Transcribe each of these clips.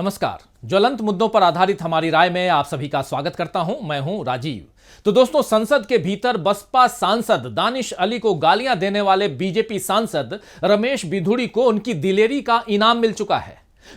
नमस्कार। ज्वलंत मुद्दों पर आधारित हमारी राय में आप सभी का स्वागत करता हूं। मैं हूं राजीव। तो दोस्तों, संसद के भीतर बसपा सांसद दानिश अली को गालियां देने वाले बीजेपी सांसद रमेश बिधूड़ी को उनकी दिलेरी का इनाम मिल चुका है।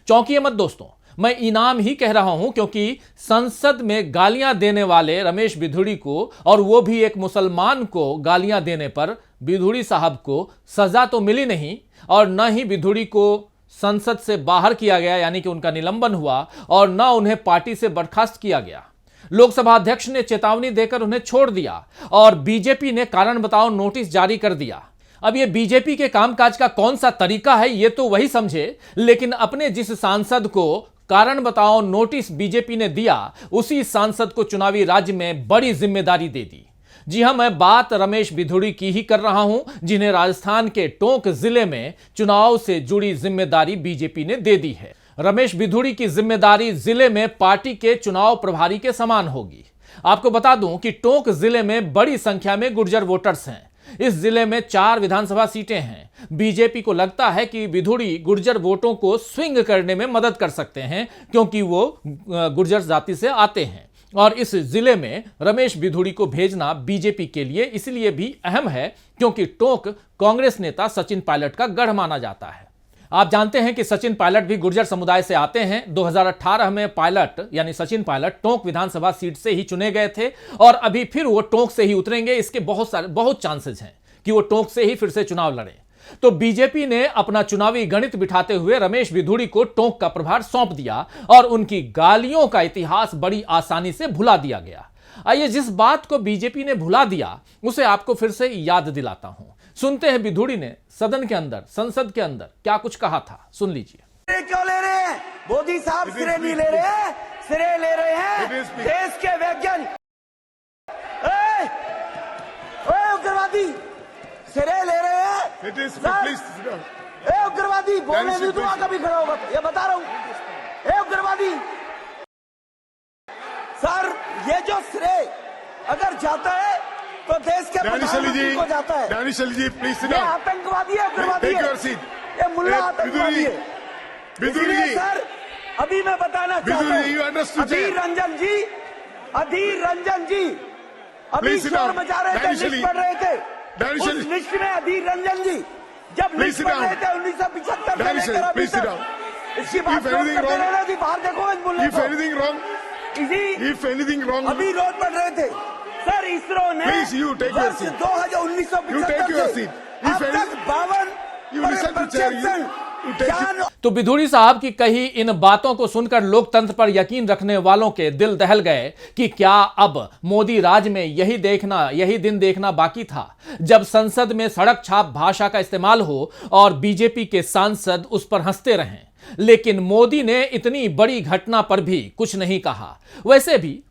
चौंकिए मत दोस्तों, मैं इनाम ही कह रहा हूं क्योंकि संसद में गालियां देने वाले रमेश बिधूड़ी को, और वो भी एक मुसलमान को गालियां देने पर बिधूड़ी साहब को सजा तो मिली नहीं, और न ही बिधूड़ी को संसद से बाहर किया गया यानी कि उनका निलंबन हुआ, और न उन्हें पार्टी से बर्खास्त किया गया। लोकसभा अध्यक्ष ने चेतावनी देकर उन्हें छोड़ दिया और बीजेपी ने कारण बताओ नोटिस जारी कर दिया। अब ये बीजेपी के कामकाज का कौन सा तरीका है ये तो वही समझे, लेकिन अपने जिस सांसद को कारण बताओ नोटिस बीजेपी ने दिया, उसी सांसद को चुनावी राज्य में बड़ी जिम्मेदारी दे दी। जी हां, मैं बात रमेश बिधूड़ी की ही कर रहा हूं, जिन्हें राजस्थान के टोंक जिले में चुनाव से जुड़ी जिम्मेदारी बीजेपी ने दे दी है। रमेश बिधूड़ी की जिम्मेदारी जिले में पार्टी के चुनाव प्रभारी के समान होगी। आपको बता दूं कि टोंक जिले में बड़ी संख्या में गुर्जर वोटर्स हैं। इस जिले में 4 विधानसभा सीटें हैं। बीजेपी को लगता है कि बिधूड़ी गुर्जर वोटों को स्विंग करने में मदद कर सकते हैं, क्योंकि वो गुर्जर जाति से आते हैं। और इस जिले में रमेश बिधूड़ी को भेजना बीजेपी के लिए इसलिए भी अहम है क्योंकि टोंक कांग्रेस नेता सचिन पायलट का गढ़ माना जाता है। आप जानते हैं कि सचिन पायलट भी गुर्जर समुदाय से आते हैं। 2018 में पायलट यानी सचिन पायलट टोंक विधानसभा सीट से ही चुने गए थे, और अभी फिर वो टोंक से ही उतरेंगे। इसके बहुत चांसेस हैं कि वो टोंक से ही फिर से चुनाव लड़े। तो बीजेपी ने अपना चुनावी गणित बिठाते हुए रमेश बिधूड़ी को टोंक का प्रभार सौंप दिया, और उनकी गालियों का इतिहास बड़ी आसानी से भुला दिया गया। आइए, जिस बात को बीजेपी ने भुला दिया उसे आपको फिर से याद दिलाता हूं। सुनते हैं बिधूड़ी ने सदन के अंदर, संसद के अंदर क्या कुछ कहा था, सुन लीजिए। क्यों ले रहे हैं मोदी साहब? सिरे नहीं ले रहे हैं, सिरे ले रहे हैं देश के वैज्ञानिक। उग्रवादी सिरे ले रहे हैं। उग्रवादी बोलने नहीं दूंगा, कभी खड़ा होगा ये बता रहा हूं। उग्रवादी सर, ये जो श्रेय अगर जाता है तो देश के प्रधानमंत्री को जाता है। दानिश अली जी, प्लीज ये आतंकवादी है, उग्रवादी है, ये मुल्ला आतंकवादी है। बिधूड़ी सर, अभी मैं बताना चाहता हूँ, अधीर रंजन जी अभी शोर मचा रहे थे, लिस्ट पढ़ रहे थे। उस लिस्ट में अधीर रंजन जी जब लिस्ट पढ़ रहे थे 1975 से लेकर अभी तक, इसकी बात रहना थी। बाहर देखो, अभी रोज पढ़ रहे थे सर। इसरो ने वर्ष 1975 से अब तक 52 तो बिधूड़ी साहब की कही इन बातों को सुनकर लोकतंत्र पर यकीन रखने वालों के दिल दहल गए कि क्या अब मोदी राज में यही दिन देखना बाकी था जब संसद में सड़क छाप भाषा का इस्तेमाल हो और बीजेपी के सांसद उस पर हंसते रहें। लेकिन मोदी ने इतनी बड़ी घटना पर भी कुछ नहीं कहा। वैसे भी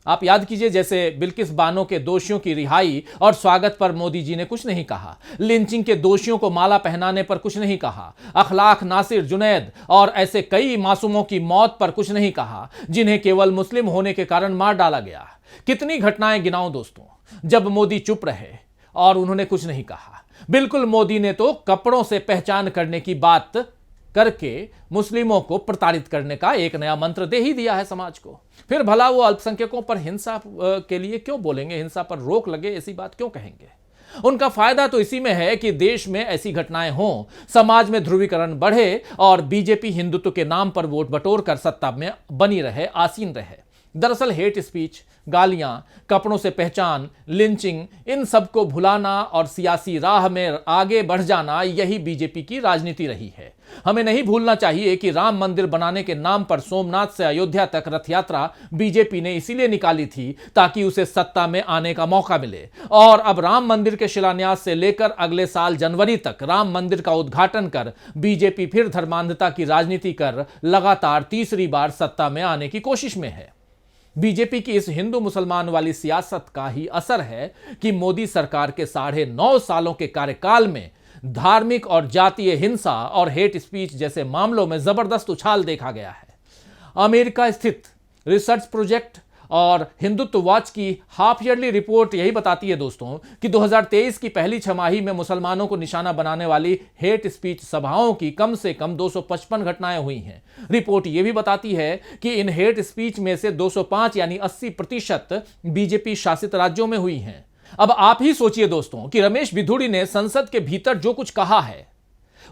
आप याद कीजिए, जैसे बिल्किस बानो के दोषियों की रिहाई और स्वागत पर मोदी जी ने कुछ नहीं कहा, लिंचिंग के दोषियों को माला पहनाने पर कुछ नहीं कहा, अखलाक नासिर, जुनैद और ऐसे कई मासूमों की मौत पर कुछ नहीं कहा जिन्हें केवल मुस्लिम होने के कारण मार डाला गया। कितनी घटनाएं गिनाऊं दोस्तों जब मोदी चुप रहे और उन्होंने कुछ नहीं कहा। बिल्कुल, मोदी ने तो कपड़ों से पहचान करने की बात करके मुस्लिमों को प्रताड़ित करने का एक नया मंत्र दे ही दिया है समाज को। फिर भला वो अल्पसंख्यकों पर हिंसा के लिए क्यों बोलेंगे, हिंसा पर रोक लगे ऐसी बात क्यों कहेंगे? उनका फायदा तो इसी में है कि देश में ऐसी घटनाएं हों, समाज में ध्रुवीकरण बढ़े और बीजेपी हिंदुत्व के नाम पर वोट बटोर कर सत्ता में बनी रहे, आसीन रहे। दरअसल हेट स्पीच, गालियां, कपड़ों से पहचान, लिंचिंग, इन सबको भुलाना और सियासी राह में आगे बढ़ जाना, यही बीजेपी की राजनीति रही है। हमें नहीं भूलना चाहिए कि राम मंदिर बनाने के नाम पर सोमनाथ से अयोध्या तक रथ यात्रा बीजेपी ने इसीलिए निकाली थी ताकि उसे सत्ता में आने का मौका मिले। और अब राम मंदिर के शिलान्यास से लेकर अगले साल जनवरी तक राम मंदिर का उद्घाटन कर बीजेपी फिर धर्मांधता की राजनीति कर लगातार तीसरी बार सत्ता में आने की कोशिश में है। बीजेपी की इस हिंदू मुसलमान वाली सियासत का ही असर है कि मोदी सरकार के 9.5 सालों के कार्यकाल में धार्मिक और जातीय हिंसा और हेट स्पीच जैसे मामलों में जबरदस्त उछाल देखा गया है। अमेरिका स्थित रिसर्च प्रोजेक्ट और हिंदुत्व वॉच की हाफ ईयरली रिपोर्ट यही बताती है दोस्तों कि 2023 की पहली छमाही में मुसलमानों को निशाना बनाने वाली हेट स्पीच सभाओं की कम से कम 255 घटनाएं हुई हैं। रिपोर्ट यह भी बताती है कि इन हेट स्पीच में से 205 यानी 80% बीजेपी शासित राज्यों में हुई हैं। अब आप ही सोचिए दोस्तों कि रमेश बिधूड़ी ने संसद के भीतर जो कुछ कहा है,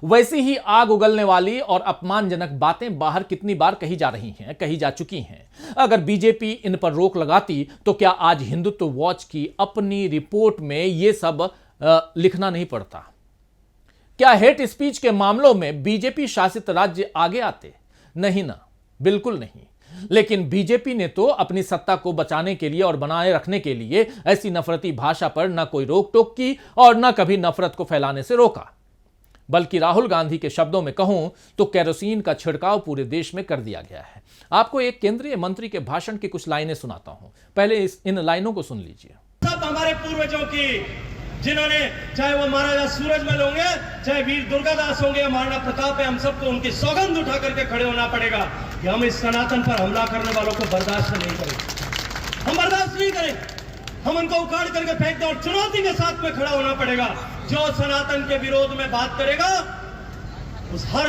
वैसी ही आग उगलने वाली और अपमानजनक बातें बाहर कितनी बार कही जा रही हैं, कही जा चुकी हैं। अगर बीजेपी इन पर रोक लगाती तो क्या आज हिंदुत्व वॉच की अपनी रिपोर्ट में यह सब लिखना नहीं पड़ता? क्या हेट स्पीच के मामलों में बीजेपी शासित राज्य आगे आते? नहीं ना, बिल्कुल नहीं। लेकिन बीजेपी ने तो अपनी सत्ता को बचाने के लिए और बनाए रखने के लिए ऐसी नफरती भाषा पर न कोई रोक टोक की और न कभी नफरत को फैलाने से रोका। बल्कि राहुल गांधी के शब्दों में कहूं तो केरोसिन का छिड़काव पूरे देश में कर दिया गया है। आपको एक केंद्रीय मंत्री के भाषण की कुछ लाइनें सुनाता हूं, पहले इन लाइनों को सुन लीजिए। सब हमारे पूर्वजों की, जिन्होंने, चाहे वो महाराजा सूरजमल होंगे, चाहे वीर दुर्गादास होंगे या महाराणा प्रताप है, हम सबको उनकी सौगंध उठा करके खड़े होना पड़ेगा कि हम इस सनातन पर हमला करने वालों को बर्दाश्त नहीं करेंगे। हम बर्दाश्त नहीं करेंगे, हम उनको उखाड़ करके फेंक दें और चुनौती के साथ में खड़ा होना पड़ेगा। जो सनातन के विरोध में बात करेगा, उस हर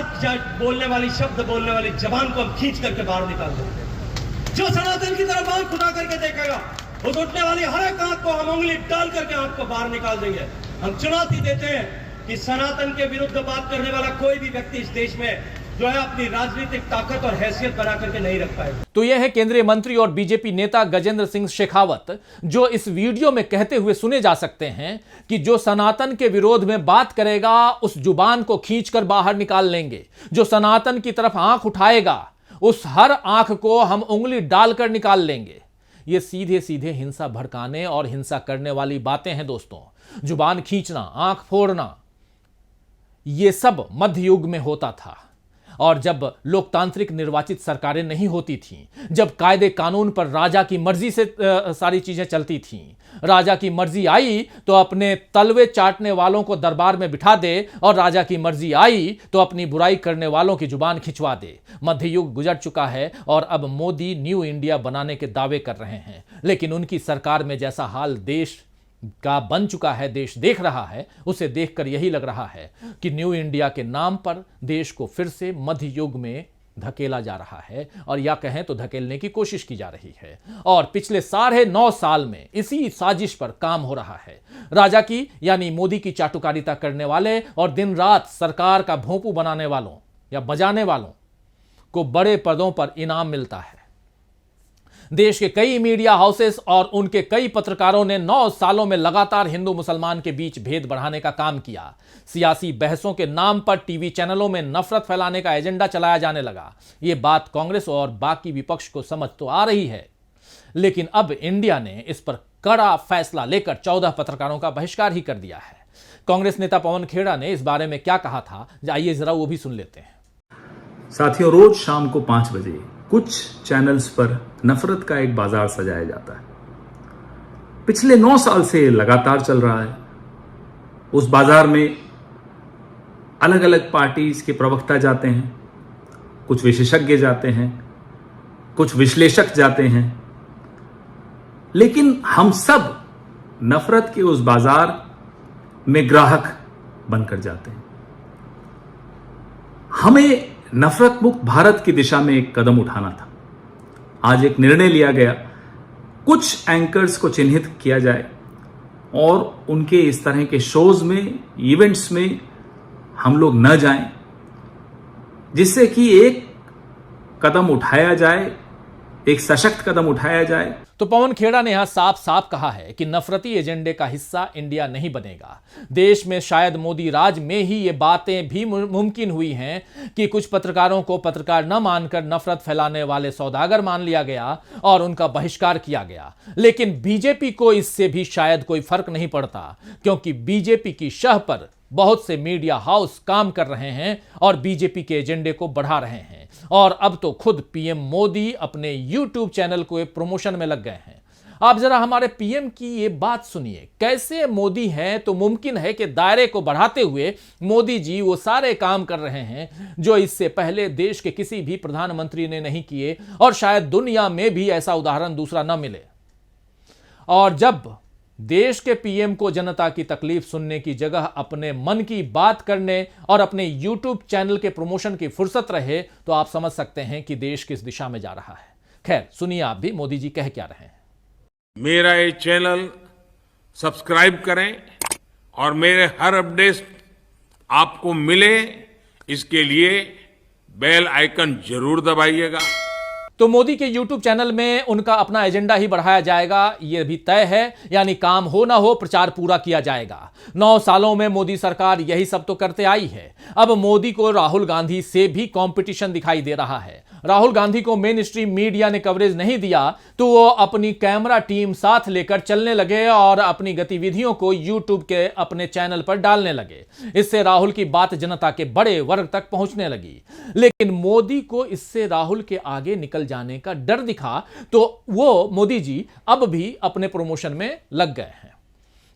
बोलने वाली, शब्द बोलने वाली जबान को हम खींच करके बाहर निकाल देंगे। जो सनातन की तरफ आंख उठा करके देखेगा, उस उठने वाली हर एक आंख को हम उंगली डाल करके आंख को बाहर निकाल देंगे। हम चुनौती देते हैं कि सनातन के विरुद्ध बात करने वाला कोई भी व्यक्ति इस देश में जो है अपनी राजनीतिक ताकत और हैसियत बना करके नहीं रख पाएगा। तो यह है केंद्रीय मंत्री और बीजेपी नेता गजेंद्र सिंह शेखावत, जो इस वीडियो में कहते हुए सुने जा सकते हैं कि जो सनातन के विरोध में बात करेगा उस जुबान को खींचकर बाहर निकाल लेंगे। जो सनातन की तरफ आंख उठाएगा उस हर आंख को हम उंगली डालकर निकाल लेंगे। ये सीधे सीधे हिंसा भड़काने और हिंसा करने वाली बातें हैं दोस्तों। जुबान खींचना, आंख फोड़ना, यह सब मध्य युग में होता था। और जब लोकतांत्रिक निर्वाचित सरकारें नहीं होती थीं, जब कायदे कानून पर राजा की मर्जी से सारी चीजें चलती थीं, राजा की मर्जी आई तो अपने तलवे चाटने वालों को दरबार में बिठा दे और राजा की मर्जी आई तो अपनी बुराई करने वालों की जुबान खिंचवा दे। मध्य युग गुजर चुका है और अब मोदी न्यू इंडिया बनाने के दावे कर रहे हैं, लेकिन उनकी सरकार में जैसा हाल देश का बन चुका है, देश देख रहा है, उसे देखकर यही लग रहा है कि न्यू इंडिया के नाम पर देश को फिर से मध्य युग में धकेला जा रहा है, और या कहें तो धकेलने की कोशिश की जा रही है। और पिछले 9.5 साल में इसी साजिश पर काम हो रहा है। राजा की यानी मोदी की चाटुकारिता करने वाले और दिन रात सरकार का भोंपू बनाने वालों या बजाने वालों को बड़े पदों पर इनाम मिलता है। देश के कई मीडिया हाउसेस और उनके कई पत्रकारों ने 9 सालों में लगातार हिंदू मुसलमान के बीच भेद बढ़ाने का काम किया। सियासी बहसों के नाम पर टीवी चैनलों में नफरत फैलाने का एजेंडा चलाया जाने लगा। यह बात कांग्रेस और बाकी विपक्ष को समझ तो आ रही है, लेकिन अब इंडिया ने इस पर कड़ा फैसला लेकर 14 पत्रकारों का बहिष्कार ही कर दिया है। कांग्रेस नेता पवन खेड़ा ने इस बारे में क्या कहा था, आइए जरा वो भी सुन लेते हैं। साथियों, रोज शाम को 5 बजे कुछ चैनल्स पर नफरत का एक बाजार सजाया जाता है। पिछले 9 साल से लगातार चल रहा है। उस बाजार में अलग अलग पार्टीज के प्रवक्ता जाते हैं, कुछ विशेषज्ञ जाते हैं, कुछ विश्लेषक जाते हैं, लेकिन हम सब नफरत के उस बाजार में ग्राहक बनकर जाते हैं। हमें नफरत मुक्त भारत की दिशा में एक कदम उठाना था। आज एक निर्णय लिया गया, कुछ एंकर्स को चिन्हित किया जाए और उनके इस तरह के शोज में, इवेंट्स में हम लोग न जाएं, जिससे कि एक कदम उठाया जाए, एक सशक्त कदम उठाया जाए। तो पवन खेड़ा ने यहां साफ साफ कहा है कि नफरती एजेंडे का हिस्सा इंडिया नहीं बनेगा। देश में शायद मोदी राज में ही ये बातें भी मुमकिन हुई हैं कि कुछ पत्रकारों को पत्रकार न मानकर नफरत फैलाने वाले सौदागर मान लिया गया और उनका बहिष्कार किया गया। लेकिन बीजेपी को इससे भी शायद कोई फर्क नहीं पड़ता, क्योंकि बीजेपी की शह पर बहुत से मीडिया हाउस काम कर रहे हैं और बीजेपी के एजेंडे को बढ़ा रहे हैं। और अब तो खुद पीएम मोदी अपने यूट्यूब चैनल को प्रमोशन में लग गए हैं। आप जरा हमारे पीएम की ये बात सुनिए, कैसे मोदी हैं तो मुमकिन है कि दायरे को बढ़ाते हुए मोदी जी वो सारे काम कर रहे हैं जो इससे पहले देश के किसी भी प्रधानमंत्री ने नहीं किए और शायद दुनिया में भी ऐसा उदाहरण दूसरा न मिले। और जब देश के पीएम को जनता की तकलीफ सुनने की जगह अपने मन की बात करने और अपने यूट्यूब चैनल के प्रमोशन की फुर्सत रहे तो आप समझ सकते हैं कि देश किस दिशा में जा रहा है। खैर, सुनिए आप भी मोदी जी कह क्या रहे हैं। मेरा ये चैनल सब्सक्राइब करें और मेरे हर अपडेट आपको मिले, इसके लिए बेल आइकन जरूर दबाइएगा। तो मोदी के YouTube चैनल में उनका अपना एजेंडा ही बढ़ाया जाएगा, यह भी तय है, यानी काम हो ना हो प्रचार पूरा किया जाएगा। 9 सालों में मोदी सरकार यही सब तो करते आई है। अब मोदी को राहुल गांधी से भी कंपटीशन दिखाई दे रहा है। राहुल गांधी को मेन स्ट्रीम मीडिया ने कवरेज नहीं दिया तो वो अपनी कैमरा टीम साथ लेकर चलने लगे और अपनी गतिविधियों को YouTube के अपने चैनल पर डालने लगे। इससे राहुल की बात जनता के बड़े वर्ग तक पहुंचने लगी। लेकिन मोदी को इससे राहुल के आगे निकल जाने का डर दिखा तो वो मोदी जी अब भी अपने प्रमोशन में लग गए हैं।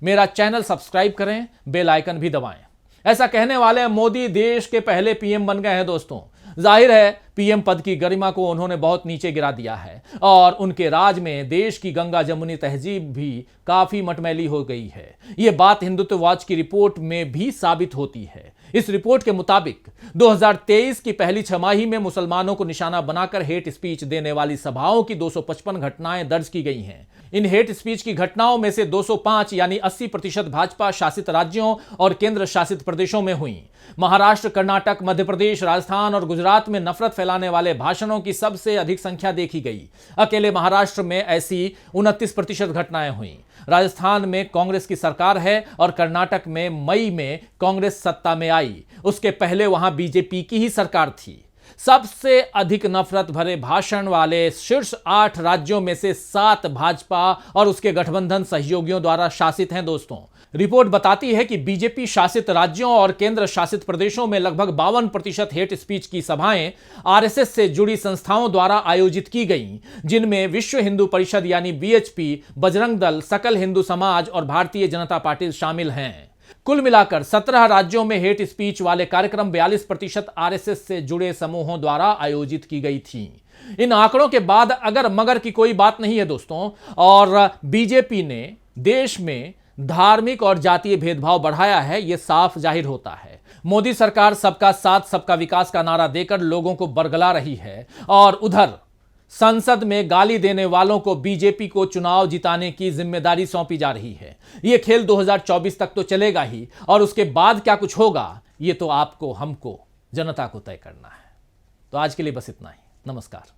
मेरा चैनल सब्सक्राइब करें, बेल आइकन भी दबाएं। ऐसा कहने वाले मोदी देश के पहले पीएम बन गए हैं दोस्तों। जाहिर है पीएम पद की गरिमा को उन्होंने बहुत नीचे गिरा दिया है और उनके राज में देश की गंगा जमुनी तहजीब भी काफी मटमैली हो गई है। यह बात हिंदुत्व वॉच की रिपोर्ट में भी साबित होती है। इस रिपोर्ट के मुताबिक 2023 की पहली छमाही में मुसलमानों को निशाना बनाकर हेट स्पीच देने वाली सभाओं की 255 घटनाएं दर्ज की गई हैं। इन हेट स्पीच की घटनाओं में से 205 यानी 80% भाजपा शासित राज्यों और केंद्र शासित प्रदेशों में हुई। महाराष्ट्र, कर्नाटक, मध्य प्रदेश, राजस्थान और गुजरात में नफरत फैलाने वाले भाषणों की सबसे अधिक संख्या देखी गई। अकेले महाराष्ट्र में ऐसी 29% घटनाएं हुई। राजस्थान में कांग्रेस की सरकार है और कर्नाटक में मई में कांग्रेस सत्ता में आई। उसके पहले वहां बीजेपी की ही सरकार थी। सबसे अधिक नफरत भरे भाषण वाले शीर्ष 8 राज्यों में से 7 भाजपा और उसके गठबंधन सहयोगियों द्वारा शासित हैं दोस्तों। रिपोर्ट बताती है कि बीजेपी शासित राज्यों और केंद्र शासित प्रदेशों में लगभग 52% हेट स्पीच की सभाएं आरएसएस से जुड़ी संस्थाओं द्वारा आयोजित की गईं, जिनमें विश्व हिंदू परिषद यानी बीएचपी, बजरंग दल, सकल हिंदू समाज और भारतीय जनता पार्टी शामिल हैं। कुल मिलाकर 17 राज्यों में हेट स्पीच वाले कार्यक्रम 42% आरएसएस से जुड़े समूहों द्वारा आयोजित की गई थी। इन आंकड़ों के बाद अगर मगर की कोई बात नहीं है दोस्तों, और बीजेपी ने देश में धार्मिक और जातीय भेदभाव बढ़ाया है, यह साफ जाहिर होता है। मोदी सरकार सबका साथ सबका विकास का नारा देकर लोगों को बरगला रही है और उधर संसद में गाली देने वालों को बीजेपी को चुनाव जिताने की जिम्मेदारी सौंपी जा रही है। यह खेल 2024 तक तो चलेगा ही और उसके बाद क्या कुछ होगा यह तो आपको, हमको, जनता को तय करना है। तो आज के लिए बस इतना ही। नमस्कार।